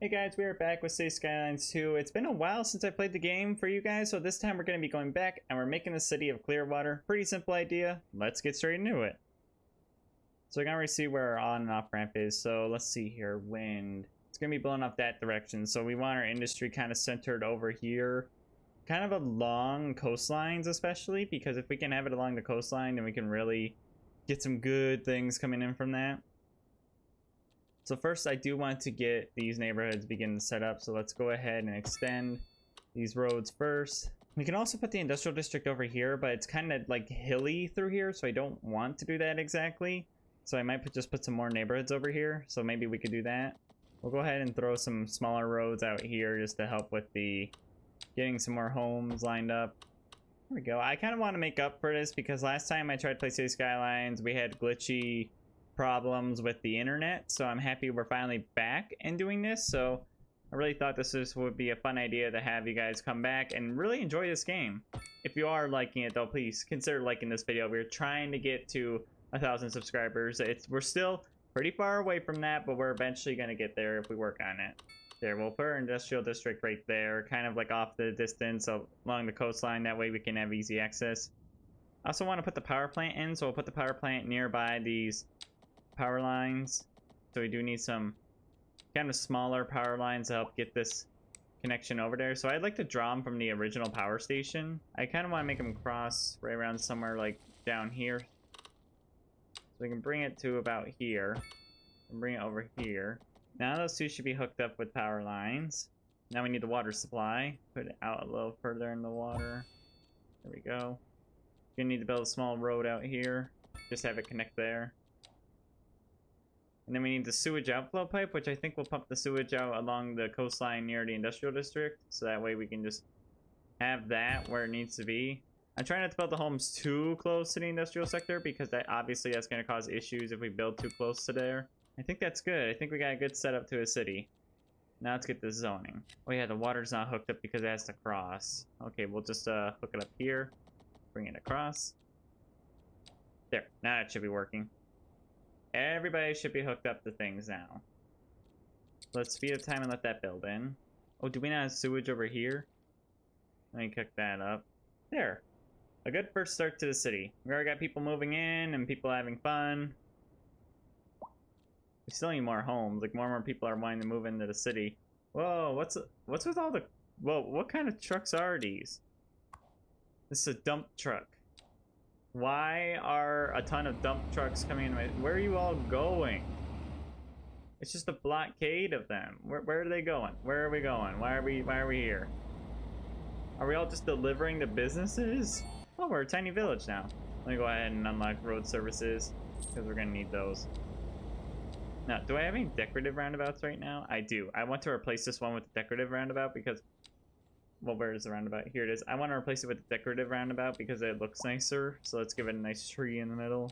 Hey guys, we are back with Cities Skylines 2. It's been a while since I played the game for you guys, so this time we're going to be going back and we're making the city of Clearwater. Pretty simple idea. Let's get straight into it. So we're going to see where our on and off ramp is. So let's see here. Wind. It's going to be blowing off that direction. So we want our industry kind of centered over here. Kind of along coastlines especially, because if we can have it along the coastline, then we can really get some good things coming in from that. So first, I do want to get these neighborhoods begin to set up. So let's go ahead and extend these roads first. We can also put the industrial district over here, but it's kind of like hilly through here, so I don't want to do that exactly. So I might just put some more neighborhoods over here. So maybe we could do that. We'll go ahead and throw some smaller roads out here just to help with the getting some more homes lined up. There we go. I kind of want to make up for this because last time I tried to play Cities Skylines, we had glitchy problems with the internet, so I'm happy we're finally back and doing this. So I really thought this would be a fun idea to have you guys come back and really enjoy this game. If you are liking it though, please consider liking this video. We're trying to get to 1,000 subscribers. We're still pretty far away from that, but we're eventually going to get there if we work on it. There, we'll put our industrial district right there, kind of like off the distance along the coastline. That way we can have easy access. I also want to put the power plant in, so we'll put the power plant nearby these power lines. So we do need some kind of smaller power lines to help get this connection over there. So I'd like to draw them from the original power station. I kind of want to make them cross right around somewhere like down here. So we can bring it to about here and bring it over here. Now those two should be hooked up with power lines. Now we need the water supply. Put it out a little further in the water. There we go. You're gonna need to build a small road out here. Just have it connect there. And then we need the sewage outflow pipe, which I think will pump the sewage out along the coastline near the industrial district. So that way we can just have that where it needs to be. I'm trying not to build the homes too close to the industrial sector because that's going to cause issues if we build too close to there. I think that's good. I think we got a good setup to a city. Now let's get the zoning. Oh yeah, the water's not hooked up because it has to cross. Okay, we'll just hook it up here. Bring it across. There, now it should be working. Everybody should be hooked up to things now. Let's speed up time and let that build in. Oh, do we not have sewage over here? Let me cook that up. There. A good first start to the city. We already got people moving in and people having fun. We still need more homes. Like more and more people are wanting to move into the city. Whoa, what's with all the... Whoa, what kind of trucks are these? This is a dump truck. Why are a ton of dump trucks coming in? Where are you all going? It's just a blockade of them. Where are they going? Where are we going? Why are we here? Are we all just delivering to businesses? Oh, we're a tiny village now. Let me go ahead and unlock road services because we're gonna need those. Now, do I have any decorative roundabouts right now? I do. I want to replace this one with the decorative roundabout because... Well, where is the roundabout? Here it is. I want to replace it with the decorative roundabout because it looks nicer. So let's give it a nice tree in the middle.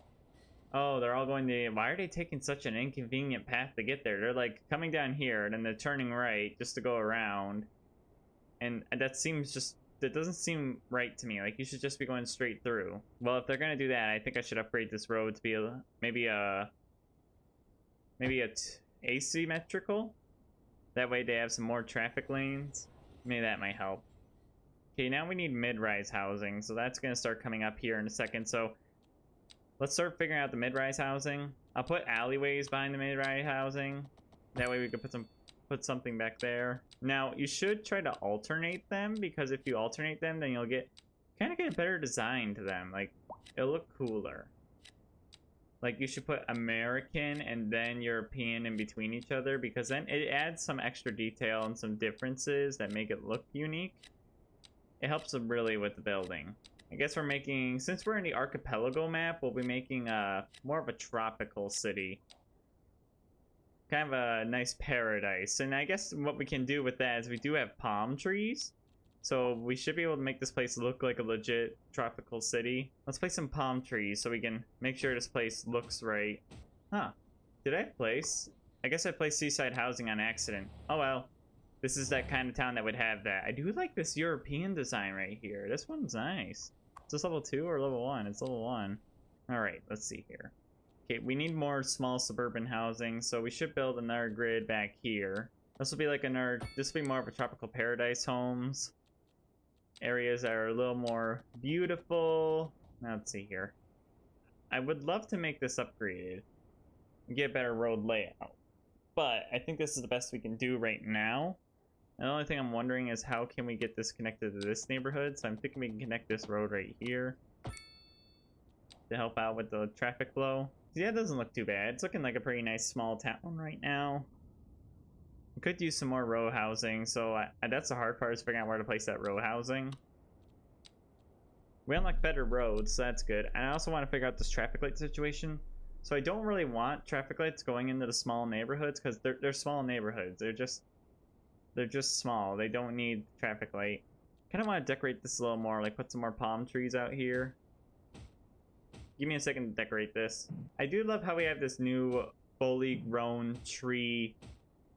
Oh, they're all going to... Why are they taking such an inconvenient path to get there? They're like coming down here and then they're turning right just to go around. And that seems just... That doesn't seem right to me. Like, you should just be going straight through. Well, if they're going to do that, I think I should upgrade this road to be maybe asymmetrical. That way they have some more traffic lanes. Maybe that might help. Okay, now we need mid-rise housing, so that's going to start coming up here in a second. So let's start figuring out the mid-rise housing. I'll put alleyways behind the mid-rise housing. That way we can put something back there. Now, you should try to alternate them, because if you alternate them, then you'll kind of get a better design to them. Like, it'll look cooler. Like, you should put American and then European in between each other, because then it adds some extra detail and some differences that make it look unique. It helps them really with the building. I guess we're making, since we're in the archipelago map, we'll be making more of a tropical city. Kind of a nice paradise. And I guess what we can do with that is we do have palm trees. So we should be able to make this place look like a legit tropical city. Let's place some palm trees so we can make sure this place looks right. Huh. Did I place? I guess I placed seaside housing on accident. Oh well. This is that kind of town that would have that. I do like this European design right here. This one's nice. Is this level 2 or level 1? It's level 1. Alright, let's see here. Okay, we need more small suburban housing, so we should build another grid back here. This will be like this will be more of a tropical paradise homes. Areas that are a little more beautiful. Now, let's see here. I would love to make this upgraded and get a better road layout, but I think this is the best we can do right now. And the only thing I'm wondering is how can we get this connected to this neighborhood? So I'm thinking we can connect this road right here to help out with the traffic flow. Yeah, it doesn't look too bad. It's looking like a pretty nice small town right now. We could use some more row housing, so that's the hard part, is figuring out where to place that row housing. We unlocked better roads, so that's good. And I also want to figure out this traffic light situation. So I don't really want traffic lights going into the small neighborhoods, because they're small neighborhoods. They're just small. They don't need traffic light. Kind of want to decorate this a little more, like put some more palm trees out here. Give me a second to decorate this. I do love how we have this new fully grown tree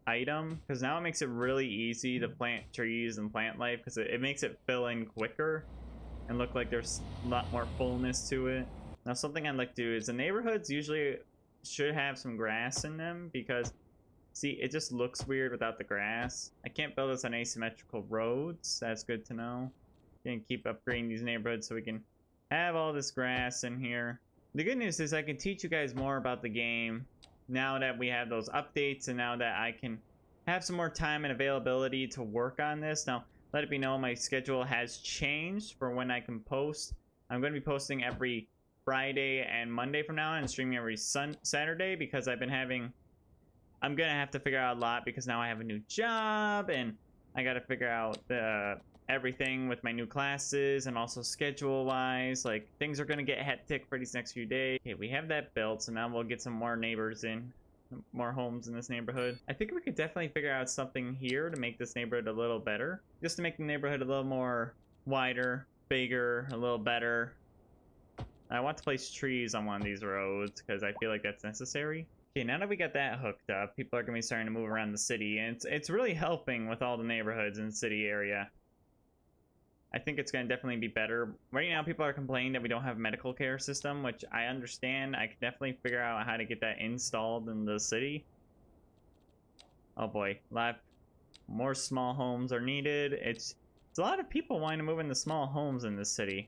item, because now it makes it really easy to plant trees and plant life, because it makes it fill in quicker and look like there's a lot more fullness to it. Now, something I'd like to do is the neighborhoods usually should have some grass in them, because see, it just looks weird without the grass. I can't build this on asymmetrical roads. That's good to know. Gonna keep upgrading these neighborhoods so we can have all this grass in here. The good news is I can teach you guys more about the game now that we have those updates, and now that I can have some more time and availability to work on this. Now, let it be known my schedule has changed for when I can post. I'm going to be posting every Friday and Monday from now on, and streaming every Saturday, because I'm going to have to figure out a lot, because now I have a new job and I got to figure out everything with my new classes, and also schedule wise, like things are going to get hectic for these next few days. Okay, we have that built, so now we'll get some more neighbors in, more homes in this neighborhood. I think we could definitely figure out something here to make this neighborhood a little better, just to make the neighborhood a little more wider, bigger, a little better. I want to place trees on one of these roads because I feel like that's necessary. Okay, now that we got that hooked up, people are going to be starting to move around the city, and it's really helping with all the neighborhoods in the city area. I think it's going to definitely be better. Right now, people are complaining that we don't have a medical care system, which I understand. I can definitely figure out how to get that installed in the city. Oh boy, a lot more small homes are needed. It's a lot of people wanting to move into small homes in this city.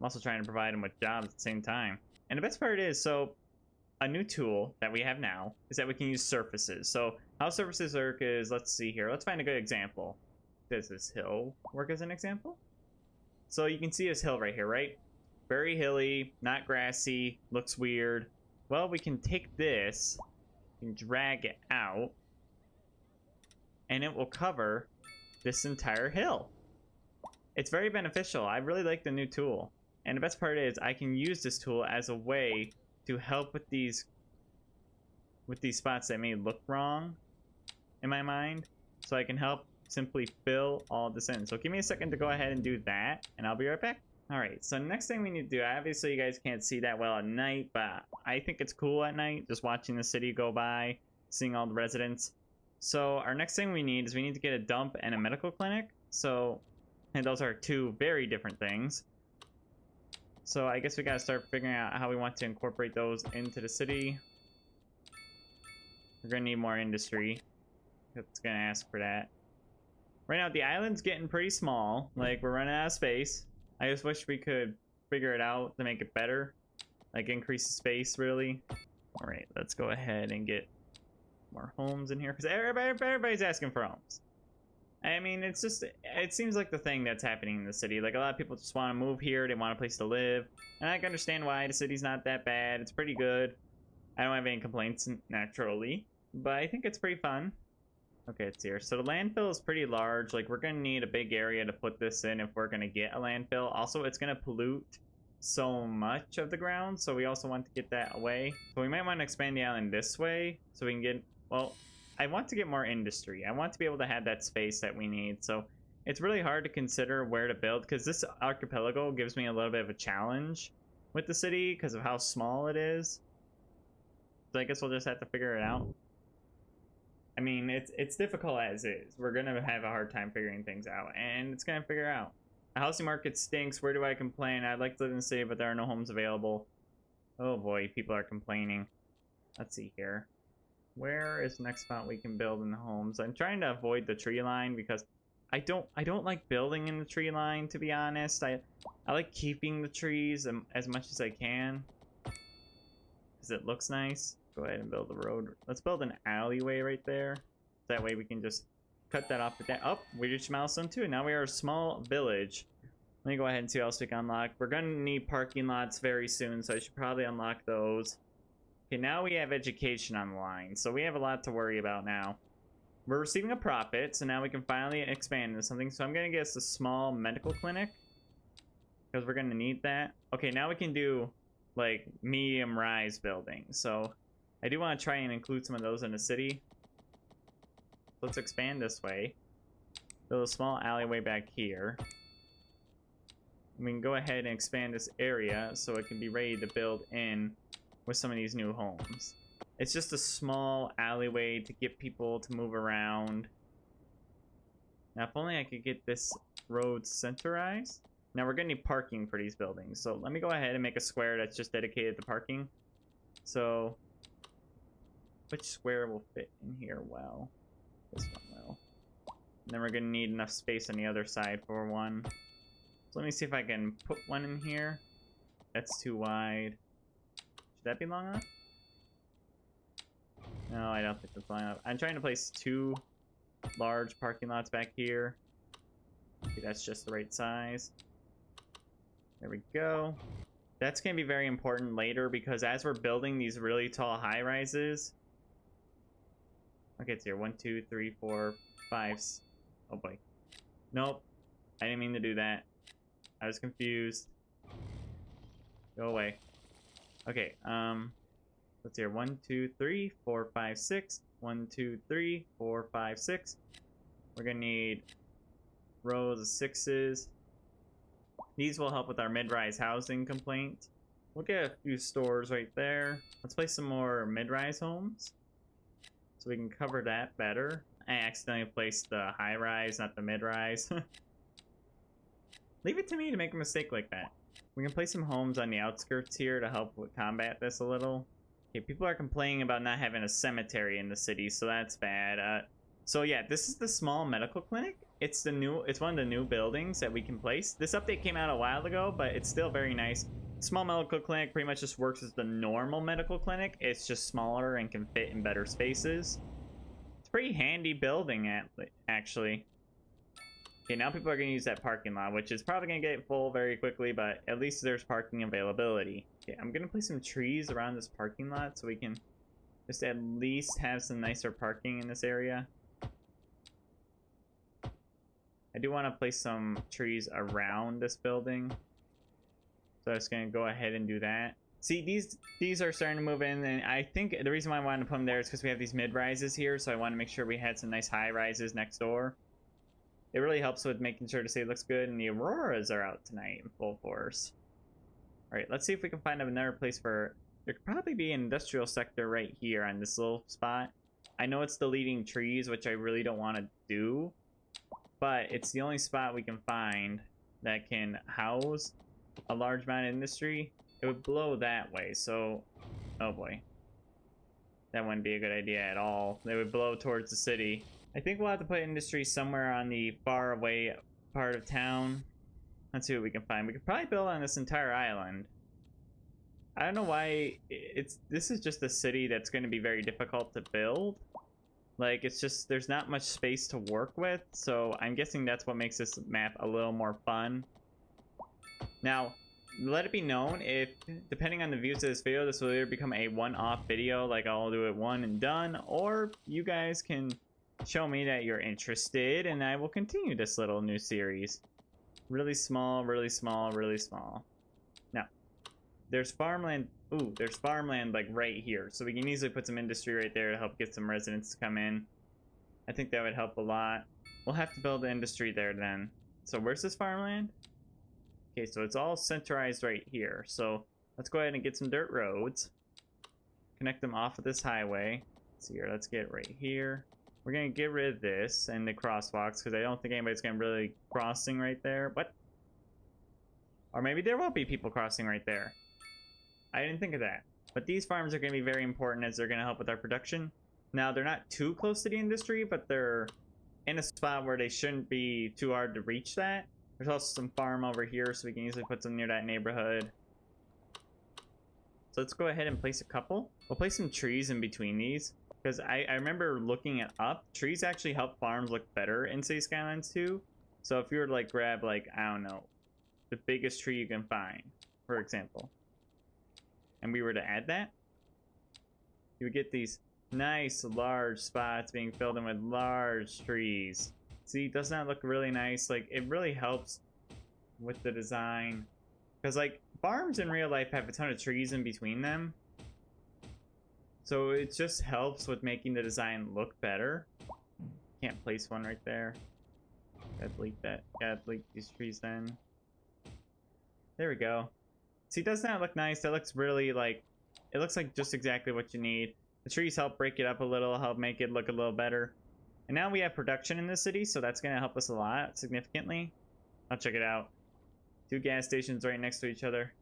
I'm also trying to provide them with jobs at the same time. And the best part is, so a new tool that we have now is that we can use surfaces. So how surfaces work is, let's see here. Let's find a good example. Does this hill work as an example? So you can see this hill right here, right? Very hilly, not grassy, looks weird. Well, we can take this and drag it out, and it will cover this entire hill. It's very beneficial. I really like the new tool. And the best part is I can use this tool as a way to help with these spots that may look wrong in my mind. So I can help simply fill all this in. So give me a second to go ahead and do that, and I'll be right back. Alright, so next thing we need to do, obviously you guys can't see that well at night, but I think it's cool at night, just watching the city go by, seeing all the residents. So our next thing we need is we need to get a dump and a medical clinic. So, and those are two very different things. So I guess we gotta start figuring out how we want to incorporate those into the city. We're gonna need more industry. It's gonna ask for that. Right now, the island's getting pretty small. Like, we're running out of space. I just wish we could figure it out to make it better. Like, increase the space, really. Alright, let's go ahead and get more homes in here. Because everybody's asking for homes. I mean, it's just, it seems like the thing that's happening in the city. Like, a lot of people just want to move here. They want a place to live. And I can understand why. The city's not that bad. It's pretty good. I don't have any complaints, naturally. But I think it's pretty fun. Okay, it's here. So the landfill is pretty large. Like, we're going to need a big area to put this in if we're going to get a landfill. Also, it's going to pollute so much of the ground. So we also want to get that away. So we might want to expand the island this way so we can get, well, I want to get more industry. I want to be able to have that space that we need. So it's really hard to consider where to build, because this archipelago gives me a little bit of a challenge with the city because of how small it is. So I guess we'll just have to figure it out. I mean, it's difficult as is. We're going to have a hard time figuring things out, and it's going to figure out. The housing market stinks. Where do I complain? I'd like to live in the city, but there are no homes available. Oh boy, people are complaining. Let's see here. Where is the next spot we can build in the homes? I'm trying to avoid the tree line because I don't like building in the tree line, to be honest. I like keeping the trees as much as I can because it looks nice. Go ahead and build the road. Let's build an alleyway right there. That way we can just cut that off. Oh, we reached milestone 2. Now we are a small village. Let me go ahead and see what else we can unlock. We're gonna need parking lots very soon, so I should probably unlock those. Okay, now we have education on the line, so we have a lot to worry about now. We're receiving a profit, so now we can finally expand into something. So I'm gonna get us a small medical clinic because we're gonna need that. Okay, now we can do like medium rise buildings. So I do want to try and include some of those in the city. Let's expand this way. Build a small alleyway back here. We can go ahead and expand this area so it can be ready to build in with some of these new homes. It's just a small alleyway to get people to move around. Now, if only I could get this road centerized. Now, we're gonna need parking for these buildings. So let me go ahead and make a square that's just dedicated to parking. So, which square will fit in here well? This one will. And then we're gonna need enough space on the other side for one. So let me see if I can put one in here. That's too wide. Should that be long enough? No, I don't think that's long enough. I'm trying to place 2 large parking lots back here. Okay, that's just the right size. There we go. That's going to be very important later because as we're building these really tall high-rises... Okay, it's here. 1, 2, 3, 4, 5... Oh boy. Nope. I didn't mean to do that. I was confused. Go away. Okay, let's see here. 1, 2, 3, 4, 5, 6. 1, 2, 3, 4, 5, 6. We're gonna need rows of 6s. These will help with our mid-rise housing complaint. We'll get a few stores right there. Let's place some more mid-rise homes so we can cover that better. I accidentally placed the high-rise, not the mid-rise. Leave it to me to make a mistake like that. We can place some homes on the outskirts here to help with combat this a little. Okay, people are complaining about not having a cemetery in the city, so that's bad. So yeah, this is the small medical clinic. It's one of the new buildings that we can place. This update came out a while ago, but it's still very nice. Small medical clinic pretty much just works as the normal medical clinic. It's just smaller and can fit in better spaces. It's a pretty handy building, actually. Okay, now people are going to use that parking lot, which is probably going to get full very quickly, but at least there's parking availability. Okay, I'm going to place some trees around this parking lot so we can just at least have some nicer parking in this area. I do want to place some trees around this building. So I'm just going to go ahead and do that. See, these are starting to move in, and I think the reason why I wanted to put them there is because we have these mid-rises here, so I want to make sure we had some nice high-rises next door. It really helps with making sure to say it looks good, and the auroras are out tonight in full force. Alright, let's see if we can find another place for... There could probably be an industrial sector right here on this little spot. I know it's deleting trees, which I really don't want to do, but it's the only spot we can find that can house a large amount of industry. It would blow that way, so... Oh boy. That wouldn't be a good idea at all. They would blow towards the city. I think we'll have to put industry somewhere on the far away part of town. Let's see what we can find. We could probably build on this entire island. I don't know why this is just a city that's going to be very difficult to build. Like, it's just, there's not much space to work with, so I'm guessing that's what makes this map a little more fun. Now, let it be known, if, depending on the views of this video, this will either become a one-off video, like I'll do it one and done, or you guys can show me that you're interested, and I will continue this little new series. Really small, really small, really small. Now, there's farmland. Ooh, there's farmland like right here, so we can easily put some industry right there to help get some residents to come in. I think that would help a lot. We'll have to build the industry there then. So where's this farmland? Okay, so it's all centralized right here. So let's go ahead and get some dirt roads. Connect them off of this highway. Let's see here, let's get right here. We're gonna get rid of this and the crosswalks because I don't think anybody's gonna really crossing right there. What? Or maybe there will be people crossing right there. I didn't think of that. But these farms are gonna be very important as they're gonna help with our production. Now, they're not too close to the industry, but they're in a spot where they shouldn't be too hard to reach that. There's also some farm over here, so we can easily put some near that neighborhood. So let's go ahead and place a couple. We'll place some trees in between these, because I remember looking it up. Trees actually help farms look better in Cities Skylines too. So if you were to like grab like, I don't know, the biggest tree you can find, for example, and we were to add that, you would get these nice large spots being filled in with large trees. See, doesn't that look really nice? Like, it really helps with the design, because like farms in real life have a ton of trees in between them, so it just helps with making the design look better. Can't place one right there. Gotta delete that. Gotta delete these trees then. There we go. See, doesn't that look nice? That looks really like, it looks like just exactly what you need. The trees help break it up a little, help make it look a little better. And now we have production in the city, so that's going to help us a lot, significantly. I'll check it out. 2 gas stations right next to each other.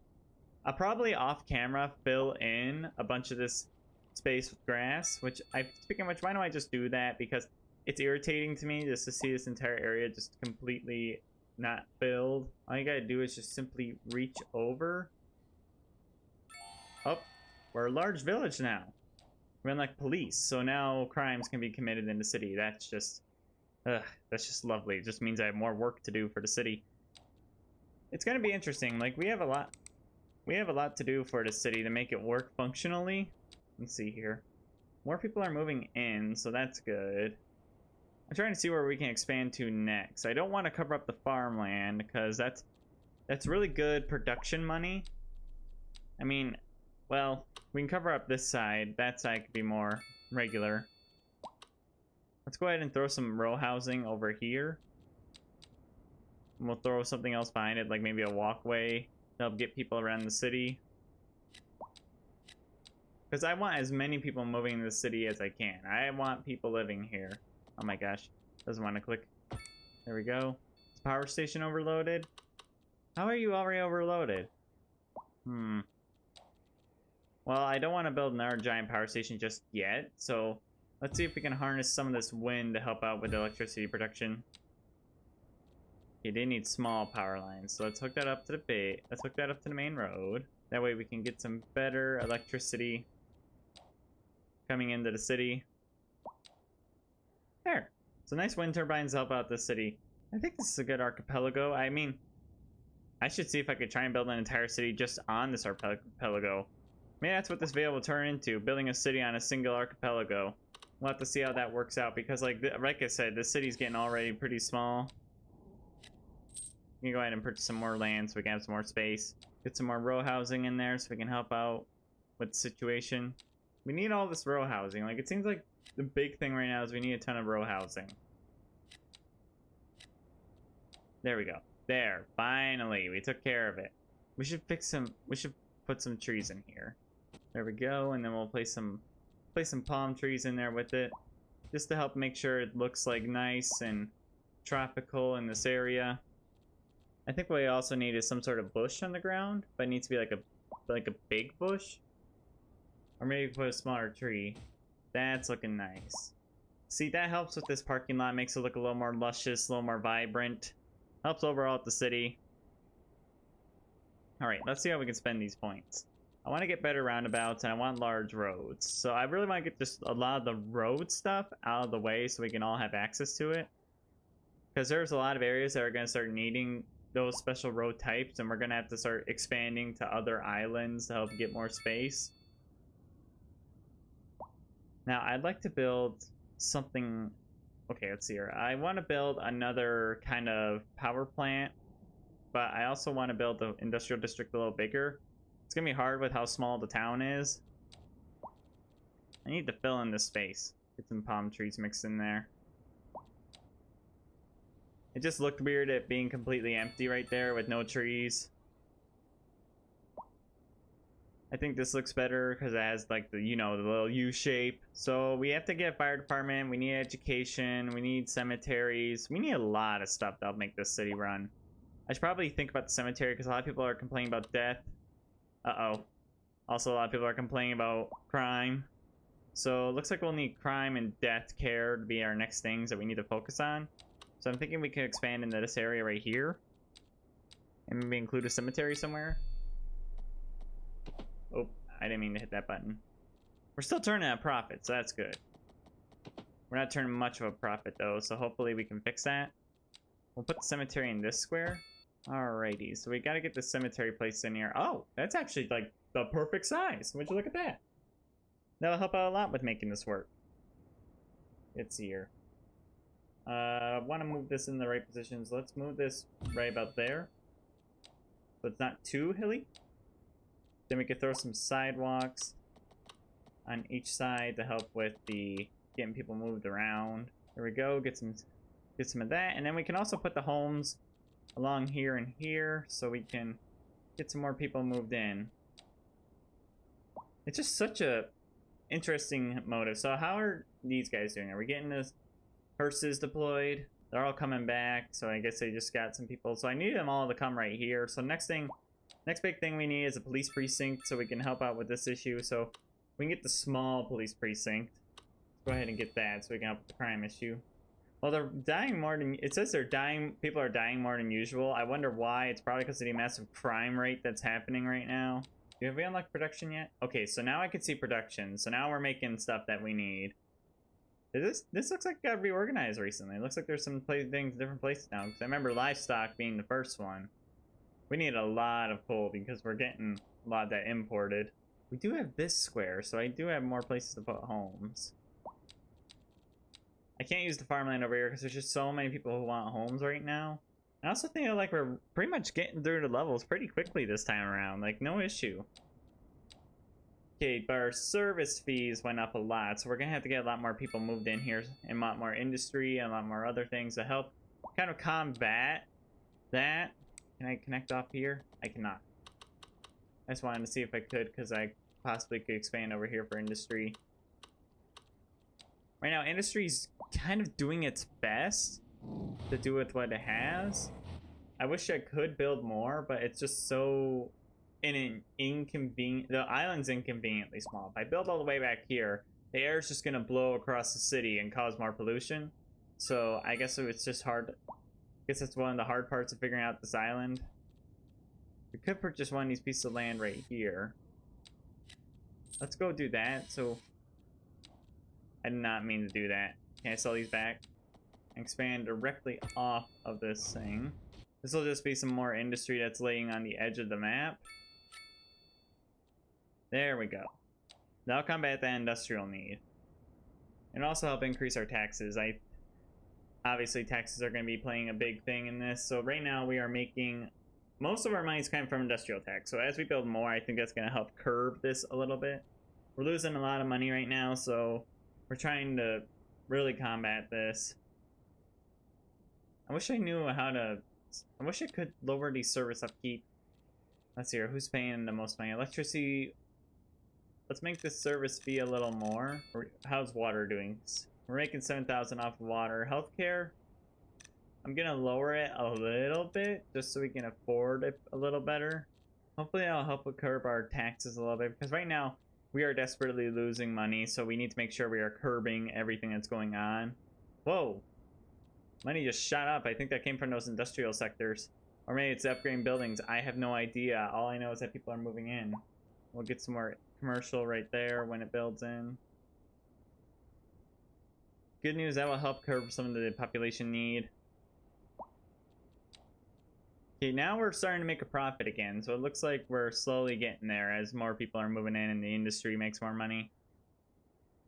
I'll probably off camera fill in a bunch of this space with grass, which speaking of which, why don't I just do that? Because it's irritating to me just to see this entire area just completely not filled. All you gotta do is just simply reach over. Oh, we're a large village now. We're in like police, so now crimes can be committed in the city. That's just lovely. It just means I have more work to do for the city. It's gonna be interesting. Like, we have a lot to do for the city to make it work functionally. Let's see here. More people are moving in, so that's good. I'm trying to see where we can expand to next. I don't want to cover up the farmland because that's really good production money. I mean, well, we can cover up this side. That side could be more regular. Let's go ahead and throw some row housing over here. And we'll throw something else behind it, like maybe a walkway to help get people around the city. Because I want as many people moving in the city as I can. I want people living here. Oh my gosh. Doesn't want to click. There we go. Is power station overloaded? How are you already overloaded? Well, I don't want to build another giant power station just yet. So let's see if we can harness some of this wind to help out with electricity production. You did need small power lines. So let's hook that up to the bait. Let's hook that up to the main road. That way we can get some better electricity coming into the city. There. So nice wind turbines help out the city. I think this is a good archipelago. I mean, I should see if I could try and build an entire city just on this archipelago. Maybe that's what this video will turn into, building a city on a single archipelago. We'll have to see how that works out because, like I said, the city's getting already pretty small. You can go ahead and purchase some more land so we can have some more space. Get some more row housing in there so we can help out with the situation. We need all this row housing. Like, it seems like the big thing right now is we need a ton of row housing. There we go. There. Finally, we took care of it. We should put some trees in here. There we go, and then we'll place some palm trees in there with it, just to help make sure it looks like nice and tropical in this area. I think what we also need is some sort of bush on the ground, but it needs to be like a big bush. Or maybe put a smaller tree. That's looking nice. See, that helps with this parking lot, makes it look a little more luscious, a little more vibrant. Helps overall at the city. Alright, let's see how we can spend these points. I want to get better roundabouts and I want large roads. So I really want to get just a lot of the road stuff out of the way so we can all have access to it. Because there's a lot of areas that are going to start needing those special road types, and we're going to have to start expanding to other islands to help get more space. Now, I'd like to build something... Okay, let's see here. I want to build another kind of power plant, but I also want to build the industrial district a little bigger. It's going to be hard with how small the town is. I need to fill in this space. Get some palm trees mixed in there. It just looked weird at being completely empty right there with no trees. I think this looks better because it has like the, you know, the little U shape. So we have to get a fire department, we need education, we need cemeteries. We need a lot of stuff that'll make this city run. I should probably think about the cemetery because a lot of people are complaining about death. Uh-oh. Also, a lot of people are complaining about crime. So it looks like we'll need crime and death care to be our next things that we need to focus on. So I'm thinking we can expand into this area right here. And maybe include a cemetery somewhere. Oh, I didn't mean to hit that button. We're still turning a profit, so that's good. We're not turning much of a profit though, so hopefully we can fix that. We'll put the cemetery in this square. Alrighty, so we gotta get the cemetery placed in here. Oh, that's actually like the perfect size. Would you look at that? That'll help out a lot with making this work. Let's see here. Want to move this in the right positions. Let's move this right about there. So it's not too hilly. Then we could throw some sidewalks on each side to help with the getting people moved around. There we go. Get some of that, and then we can also put the homes along here and here, so we can get some more people moved in. It's just such a interesting motive. So how are these guys doing? Are we getting the hearses deployed? They're all coming back, so I guess they just got some people. So I need them all to come right here. So next big thing we need is a police precinct, so we can help out with this issue. So we can get the small police precinct. Let's go ahead and get that so we can help with the crime issue. Well, they're dying more than, it says they're dying, people are dying more than usual. I wonder why. It's probably because of the massive crime rate that's happening right now. Have we unlocked production yet? Okay, so now I can see production. So now we're making stuff that we need. This looks like it got reorganized recently. It looks like there's some things in different places now. Because I remember livestock being the first one. We need a lot of coal because we're getting a lot of that imported. We do have this square, so I do have more places to put homes. I can't use the farmland over here because there's just so many people who want homes right now. I also think like we're pretty much getting through the levels pretty quickly this time around. Like, no issue. Okay, but our service fees went up a lot, so we're gonna have to get a lot more people moved in here, and a lot more industry, and a lot more other things to help kind of combat that. Can I connect off here? I cannot. I just wanted to see if I could, because I possibly could expand over here for industry. Right now, industry's kind of doing its best to do with what it has. I wish I could build more, but it's just so inconvenient. The island's inconveniently small. If I build all the way back here, the air is just gonna blow across the city and cause more pollution. So I guess it's just hard. I guess that's one of the hard parts of figuring out this island. We could purchase one of these pieces of land right here. Let's go do that. So I did not mean to do that. Can I sell these back? Expand directly off of this thing. This will just be some more industry that's laying on the edge of the map. There we go. That'll combat that industrial need. And also help increase our taxes. Obviously taxes are going to be playing a big thing in this. So right now we are making most of our money's coming from industrial tax. So as we build more, I think that's going to help curb this a little bit. We're losing a lot of money right now, so we're trying to really combat this. I wish I knew how to... I wish I could lower the service upkeep. Let's see here. Who's paying the most money? Electricity. Let's make this service fee a little more. How's water doing? We're making 7,000 off of water. Healthcare. I'm gonna lower it a little bit just so we can afford it a little better. Hopefully that'll help with curb our taxes a little bit, because right now we are desperately losing money, so we need to make sure we are curbing everything that's going on. Whoa. Money just shot up. I think that came from those industrial sectors. Or maybe it's upgrading buildings. I have no idea. All I know is that people are moving in. We'll get some more commercial right there when it builds in. Good news, that will help curb some of the population need. Okay, now we're starting to make a profit again. So it looks like we're slowly getting there as more people are moving in and the industry makes more money.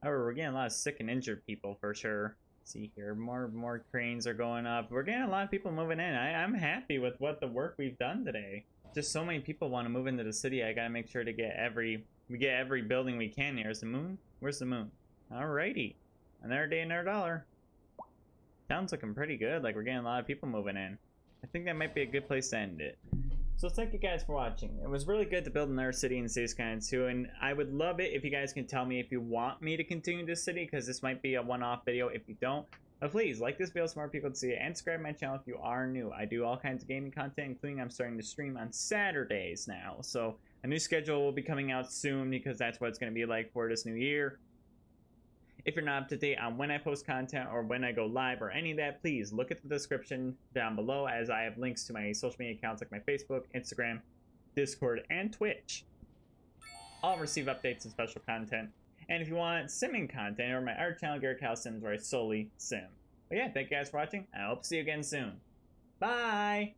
However, we're getting a lot of sick and injured people for sure. See here, more cranes are going up. We're getting a lot of people moving in. I'm happy with what the work we've done today. Just so many people want to move into the city. I gotta make sure to get every building we can here. Is the moon? Where's the moon? Alrighty. Another day, another dollar. Town's looking pretty good. Like, we're getting a lot of people moving in. I think that might be a good place to end it. So thank you guys for watching. It was really good to build another city in Cities Skylines 2, and I would love it if you guys can tell me if you want me to continue this city, because this might be a one-off video. If you don't, please like this video so more people can see it, and subscribe to my channel if you are new. I do all kinds of gaming content, including I'm starting to stream on Saturdays now. So a new schedule will be coming out soon, because that's what it's going to be like for this new year. If you're not up to date on when I post content or when I go live or any of that, please look at the description down below, as I have links to my social media accounts like my Facebook, Instagram, Discord, and Twitch. I'll receive updates and special content. And if you want simming content, or my art channel, Gerewolf Sims, where I solely sim. But yeah, thank you guys for watching. I hope to see you again soon. Bye!